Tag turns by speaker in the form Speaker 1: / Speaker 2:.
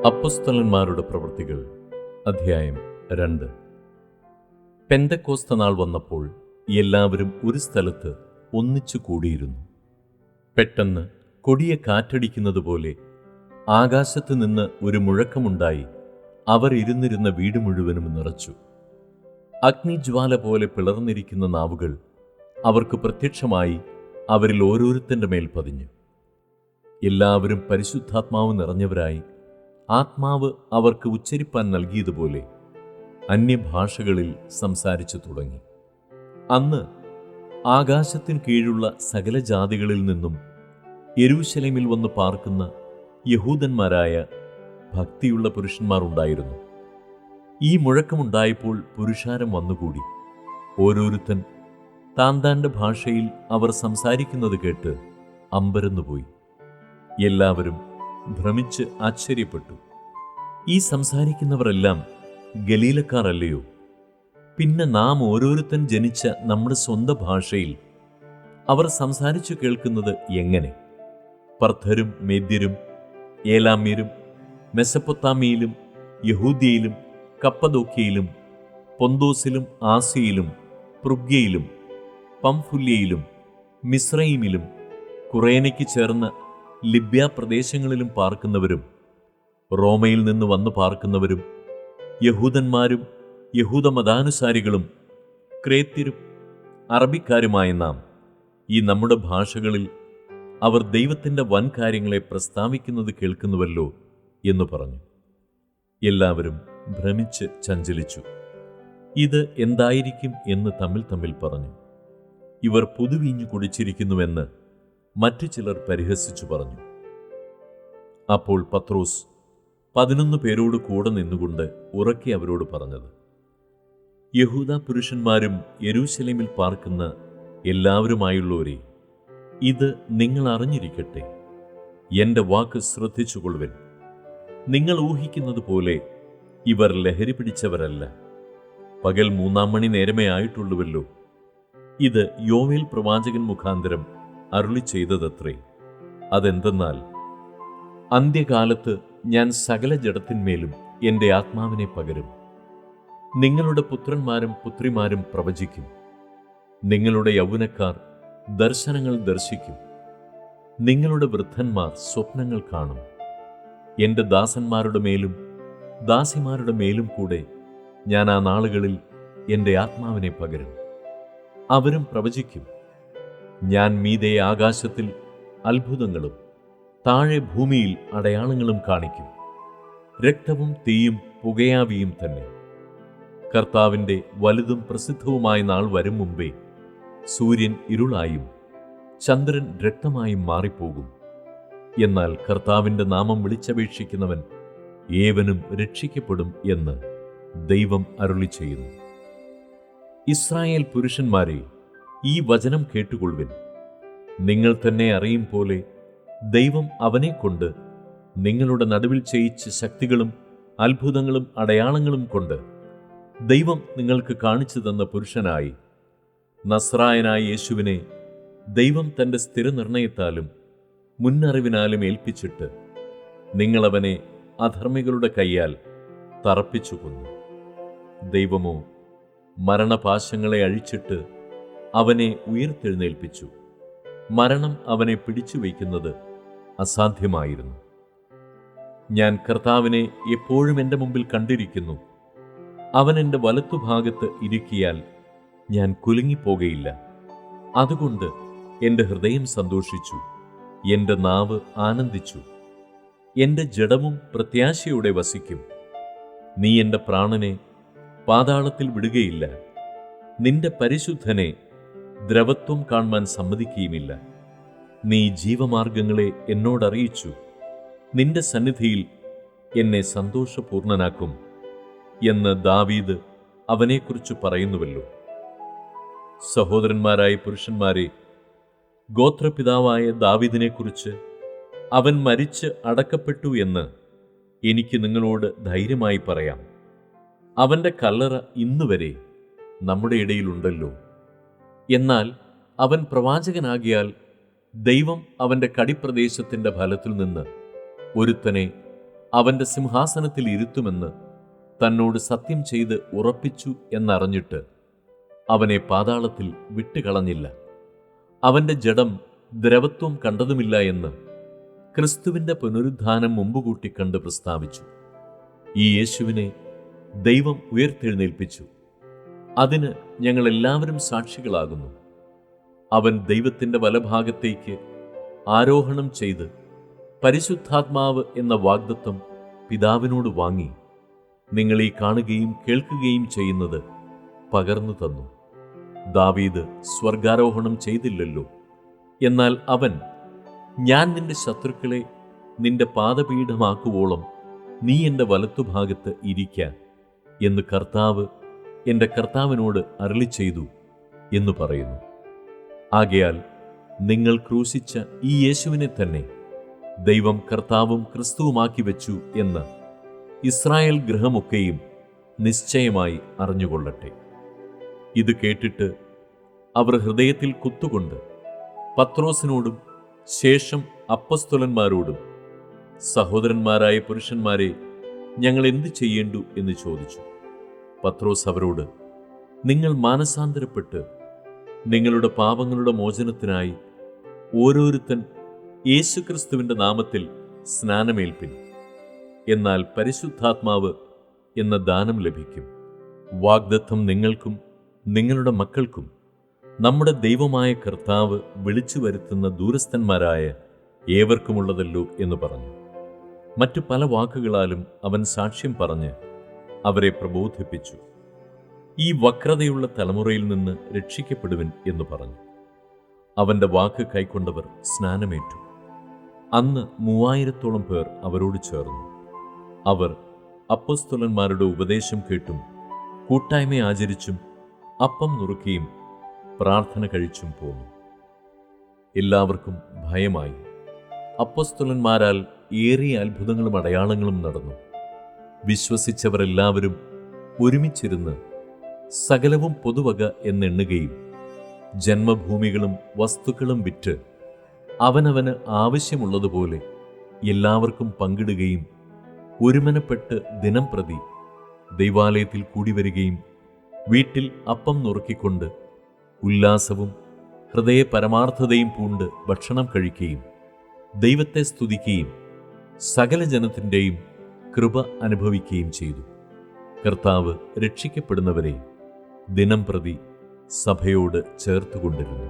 Speaker 1: അപ്പൊസ്തലന്മാരുടെ പ്രവൃത്തികൾ അധ്യായം 2. പെന്തക്കോസ്ത നാൾ വന്നപ്പോൾ എല്ലാവരും ഒരു സ്ഥലത്ത് ഒന്നിച്ചു കൂടിയിരുന്നു. പെട്ടെന്ന് കൊടിയ കാറ്റടിക്കുന്നതുപോലെ ആകാശത്ത് നിന്ന് ഒരു മുഴക്കമുണ്ടായി അവർ ഇരുന്നിരുന്ന വീട് മുഴുവനും നിറച്ചു. അഗ്നിജ്വാല പോലെ പിളർന്നിരിക്കുന്ന നാവുകൾ അവർക്ക് പ്രത്യക്ഷമായി അവരിൽ ഓരോരുത്തൻ്റെ മേൽ പതിഞ്ഞു. എല്ലാവരും പരിശുദ്ധാത്മാവ് നിറഞ്ഞവരായി ആത്മാവ് അവർക്ക് ഉച്ചരിപ്പാൻ നൽകിയതുപോലെ അന്യഭാഷകളിൽ സംസാരിച്ചു തുടങ്ങി. അന്ന് ആകാശത്തിൻ കീഴുള്ള സകല ജാതികളിൽ നിന്നും യെരൂശലേമിൽ വന്ന് പാർക്കുന്ന യഹൂദന്മാരായ ഭക്തിയുള്ള പുരുഷന്മാർ ഉണ്ടായിരുന്നു. ഈ മുഴക്കമുണ്ടായപ്പോൾ പുരുഷാരം വന്നുകൂടി. ഓരോരുത്തൻ താന്താൻ്റെ ഭാഷയിൽ അവർ സംസാരിക്കുന്നത് കേട്ട് അമ്പരന്നുപോയി. എല്ലാവരും ഭ്രമിച്ച് ആശ്ചര്യപ്പെട്ടു. ഈ സംസാരിക്കുന്നവരെല്ലാം ഗലീലക്കാർ അല്ലയോ? പിന്നെ നാം ഓരോരുത്തൻ ജനിച്ച നമ്മുടെ സ്വന്തം ഭാഷയിൽ അവർ സംസാരിച്ചു കേൾക്കുന്നത് എങ്ങനെ? പർഥരും മേദ്യരും ഏലാമ്യരും മെസപ്പൊത്താമിയിലും യഹൂദ്യയിലും കപ്പദോക്യയിലും പൊന്തോസിലും ആസിയയിലും പൃഗ്യയിലും പംഫുല്യയിലും മിസ്രയീമിലും കുറേനയ്ക്ക് ചേർന്ന ലിബ്യ പ്രദേശങ്ങളിലും പാർക്കുന്നവരും റോമയിൽ നിന്ന് വന്നു പാർക്കുന്നവരും യഹൂദന്മാരും യഹൂദമതാനുസാരികളും ക്രേത്യരും അറബിക്കാരുമായ നാം ഈ നമ്മുടെ ഭാഷകളിൽ അവർ ദൈവത്തിൻ്റെ വൻകാര്യങ്ങളെ പ്രസ്താവിക്കുന്നത് കേൾക്കുന്നുവല്ലോ എന്ന് പറഞ്ഞു. എല്ലാവരും ഭ്രമിച്ച് ചഞ്ചലിച്ചു. ഇത് എന്തായിരിക്കും എന്ന് തമ്മിൽ പറഞ്ഞു. ഇവർ പുതുവീഞ്ഞു കുടിച്ചിരിക്കുന്നുവെന്ന് മറ്റു ചിലർ പരിഹസിച്ചു പറഞ്ഞു. അപ്പോൾ പത്രോസ് 11 പേരോട് കൂടെ നിന്നുകൊണ്ട് ഉറക്കെ അവരോട് പറഞ്ഞത്: യഹൂദ പുരുഷന്മാരും യെരൂശലേമിൽ പാർക്കുന്ന എല്ലാവരുമായുള്ളവരെ, ഇത് നിങ്ങൾ അറിഞ്ഞിരിക്കട്ടെ. എൻ്റെ വാക്ക് ശ്രദ്ധിച്ചുകൊള്ളുവിൻ. നിങ്ങൾ ഊഹിക്കുന്നത് പോലെ ഇവർ ലഹരി പിടിച്ചവരല്ല. പകൽ 3 മണി നേരമേ ആയിട്ടുള്ളുവല്ലോ. ഇത് യോവേൽ പ്രവാചകൻ മുഖാന്തരം അരുളി ചെയ്തതത്രേ. അതെന്തെന്നാൽ, അന്ത്യകാലത്ത് ഞാൻ സകല ജഡത്തിന്മേലും എൻ്റെ ആത്മാവിനെ പകരും. നിങ്ങളുടെ പുത്രന്മാരും പുത്രിമാരും പ്രവചിക്കും. നിങ്ങളുടെ യൗവനക്കാർ ദർശനങ്ങൾ ദർശിക്കും. നിങ്ങളുടെ വൃദ്ധന്മാർ സ്വപ്നങ്ങൾ കാണും. എൻ്റെ ദാസന്മാരുടെ മേലും ദാസിമാരുടെ മേലും കൂടെ ഞാൻ ആ നാളുകളിൽ എൻ്റെ ആത്മാവിനെ പകരും. അവരും പ്രവചിക്കും. ഞാൻ മീതെ ആകാശത്തിൽ അത്ഭുതങ്ങളും താഴെ ഭൂമിയിൽ അടയാളങ്ങളും കാണിക്കും. രക്തവും തീയും പുകയാവിയും തന്നെ. കർത്താവിൻ്റെ വലുതും പ്രസിദ്ധവുമായ നാൾ വരും മുമ്പേ സൂര്യൻ ഇരുളായും ചന്ദ്രൻ രക്തമായും മാറിപ്പോകും. എന്നാൽ കർത്താവിൻ്റെ നാമം വിളിച്ചപേക്ഷിക്കുന്നവൻ ഏവനും രക്ഷിക്കപ്പെടും എന്ന് ദൈവം അരുളി ചെയ്യുന്നു. ഇസ്രായേൽ പുരുഷന്മാരെ, ഈ വചനം കേട്ടുകൊള്ളുവിൻ. നിങ്ങൾ തന്നെ അറിയും പോലെ ദൈവം അവനെക്കൊണ്ട് നിങ്ങളുടെ നടുവിൽ ചെയ്യിച്ച ശക്തികളും അത്ഭുതങ്ങളും അടയാളങ്ങളും കൊണ്ട് ദൈവം നിങ്ങൾക്ക് കാണിച്ചു തന്ന പുരുഷനായി നസ്രായനായ യേശുവിനെ ദൈവം തൻ്റെ സ്ഥിരനിർണയത്താലും മുന്നറിവിനാലും ഏൽപ്പിച്ചിട്ട് നിങ്ങളവനെ അധർമ്മികളുടെ കയ്യാൽ തറപ്പിച്ചു കൊന്നു. ദൈവമോ മരണപാശങ്ങളെ അഴിച്ചിട്ട് അവനെ ഉയർത്തെഴുന്നേൽപ്പിച്ചു. മരണം അവനെ പിടിച്ചു വയ്ക്കുന്നത് അസാധ്യമായിരുന്നു. ഞാൻ കർത്താവിനെ എപ്പോഴും എൻ്റെ മുമ്പിൽ കണ്ടിരിക്കുന്നു. അവൻ എൻ്റെ വലത്തുഭാഗത്ത് ഇരിക്കിയാൽ ഞാൻ കുലുങ്ങിപ്പോകയില്ല. അതുകൊണ്ട് എൻ്റെ ഹൃദയം സന്തോഷിച്ചു, എൻ്റെ നാവ് ആനന്ദിച്ചു. എൻ്റെ ജഡവും പ്രത്യാശയോടെ വസിക്കും. നീ എൻ്റെ പ്രാണനെ പാതാളത്തിൽ വിടുകയില്ല. നിന്റെ പരിശുദ്ധനെ ദ്രവത്വം കാണുവാൻ സമ്മതിക്കുകയുമില്ല. നീ ജീവമാർഗങ്ങളെ എന്നോടറിയിച്ചു. നിന്റെ സന്നിധിയിൽ എന്നെ സന്തോഷപൂർണനാക്കും എന്ന് ദാവീദ് അവനെക്കുറിച്ച് പറയുന്നുവല്ലോ. സഹോദരന്മാരായ പുരുഷന്മാരെ, ഗോത്രപിതാവായ ദാവീദിനെക്കുറിച്ച് അവൻ മരിച്ച് അടക്കപ്പെട്ടു എന്ന് എനിക്ക് നിങ്ങളോട് ധൈര്യമായി പറയാം. അവൻ്റെ കല്ലറ ഇന്നുവരെ നമ്മുടെ ഇടയിലുണ്ടല്ലോ. എന്നാൽ അവൻ പ്രവാചകനാകിയാൽ ദൈവം അവൻ്റെ കടിപ്രദേശത്തിൻ്റെ ഫലത്തിൽ നിന്ന് ഒരുത്തനെ അവന്റെ സിംഹാസനത്തിൽ ഇരുത്തുമെന്ന് തന്നോട് സത്യം ചെയ്ത് ഉറപ്പിച്ചു എന്നറിഞ്ഞിട്ട് അവനെ പാതാളത്തിൽ വിട്ടുകളഞ്ഞില്ല. അവന്റെ ജഡം ദ്രവത്വം കണ്ടതുമില്ല എന്ന് ക്രിസ്തുവിന്റെ പുനരുദ്ധാനം മുമ്പുകൂട്ടി കണ്ട് പ്രസ്താവിച്ചു. ഈ യേശുവിനെ ദൈവം ഉയർത്തെഴുന്നേൽപ്പിച്ചു. അതിന് ഞങ്ങളെല്ലാവരും സാക്ഷികളാകുന്നു. അവൻ ദൈവത്തിൻ്റെ വലഭാഗത്തേക്ക് ആരോഹണം ചെയ്ത് പരിശുദ്ധാത്മാവ് എന്ന വാഗ്ദത്തം പിതാവിനോട് വാങ്ങി നിങ്ങളീ കാണുകയും കേൾക്കുകയും ചെയ്യുന്നത് പകർന്നു തന്നു. ദാവീദ് സ്വർഗാരോഹണം ചെയ്തില്ലല്ലോ, എന്നാൽ അവൻ, ഞാൻ നിന്റെ ശത്രുക്കളെ നിന്റെ പാദപീഠമാക്കുവോളം നീ എൻ്റെ വലത്തുഭാഗത്ത് ഇരിക്ക എന്ന് കർത്താവ് എൻ്റെ കർത്താവിനോട് അരുളി ചെയ്തു എന്ന് പറയുന്നു. ആകയാൽ നിങ്ങൾ ക്രൂശിച്ച ഈ യേശുവിനെ തന്നെ ദൈവം കർത്താവും ക്രിസ്തുവുമാക്കി വെച്ചു എന്ന് ഇസ്രായേൽ ഗൃഹമൊക്കെയും നിശ്ചയമായി അറിഞ്ഞുകൊള്ളട്ടെ. ഇത് കേട്ടിട്ട് അവർ ഹൃദയത്തിൽ കുത്തുകൊണ്ട് പത്രോസിനോടും ശേഷം അപ്പസ്തോലന്മാരോടും, സഹോദരന്മാരായ പുരുഷന്മാരെ, ഞങ്ങൾ എന്തു ചെയ്യേണ്ടു എന്ന് ചോദിച്ചു. പത്രോസ് അവരോട്, നിങ്ങൾ മാനസാന്തരപ്പെട്ട് നിങ്ങളുടെ പാപങ്ങളുടെ മോചനത്തിനായി ഓരോരുത്തൻ യേശുക്രിസ്തുവിൻ്റെ നാമത്തിൽ സ്നാനമേൽപ്പിൻ. എന്നാൽ പരിശുദ്ധാത്മാവ് എന്ന ദാനം ലഭിക്കും. വാഗ്ദത്തം നിങ്ങൾക്കും നിങ്ങളുടെ മക്കൾക്കും നമ്മുടെ ദൈവമായ കർത്താവ് വിളിച്ചു വരുത്തുന്ന ദൂരസ്ഥന്മാരായ ഏവർക്കുമുള്ളതല്ലോ എന്ന് പറഞ്ഞു. മറ്റു പല വാക്കുകളാലും അവൻ സാക്ഷ്യം പറഞ്ഞ് അവരെ പ്രബോധിപ്പിച്ചു. ഈ വക്രതയുള്ള തലമുറയിൽ നിന്ന് രക്ഷിക്കപ്പെടുവിൻ എന്ന് പറഞ്ഞു. അവന്റെ വാക്ക് കൈക്കൊണ്ടവർ സ്നാനമേറ്റു. അന്ന് 3000-ഓളം പേർ അവരോട് ചേർന്നു. അവർ അപ്പോസ്തലന്മാരുടെ ഉപദേശം കേട്ടും കൂട്ടായ്മ ആചരിച്ചും അപ്പം നുറുക്കിയും പ്രാർത്ഥന കഴിച്ചും പോന്നു. എല്ലാവർക്കും ഭയമായി. അപ്പോസ്തലന്മാരാൽ ഏറിയ അത്ഭുതങ്ങളും അടയാളങ്ങളും നടന്നു. വിശ്വസിച്ചവരെല്ലാവരും ഒരുമിച്ചിരുന്ന് സകലവും പൊതുവക എന്നെണ്ണുകയും ജന്മഭൂമികളും വസ്തുക്കളും വിറ്റ് അവനവന് ആവശ്യമുള്ളതുപോലെ എല്ലാവർക്കും പങ്കിടുകയും ഒരുമനപ്പെട്ട് ദിനം പ്രതി ദൈവാലയത്തിൽ കൂടിവരികയും വീട്ടിൽ അപ്പം നുറുക്കിക്കൊണ്ട് ഉല്ലാസവും ഹൃദയ പരമാർത്ഥതയും പൂണ്ട് ഭക്ഷണം കഴിക്കുകയും ദൈവത്തെ സ്തുതിക്കുകയും സകല ജനത്തിൻ്റെയും കൃപ അനുഭവിക്കുകയും ചെയ്തു. കർത്താവ് രക്ഷിക്കപ്പെടുന്നവരെ ദിനം പ്രതി സഭയോട് ചേർത്തുകൊണ്ടിരുന്നു.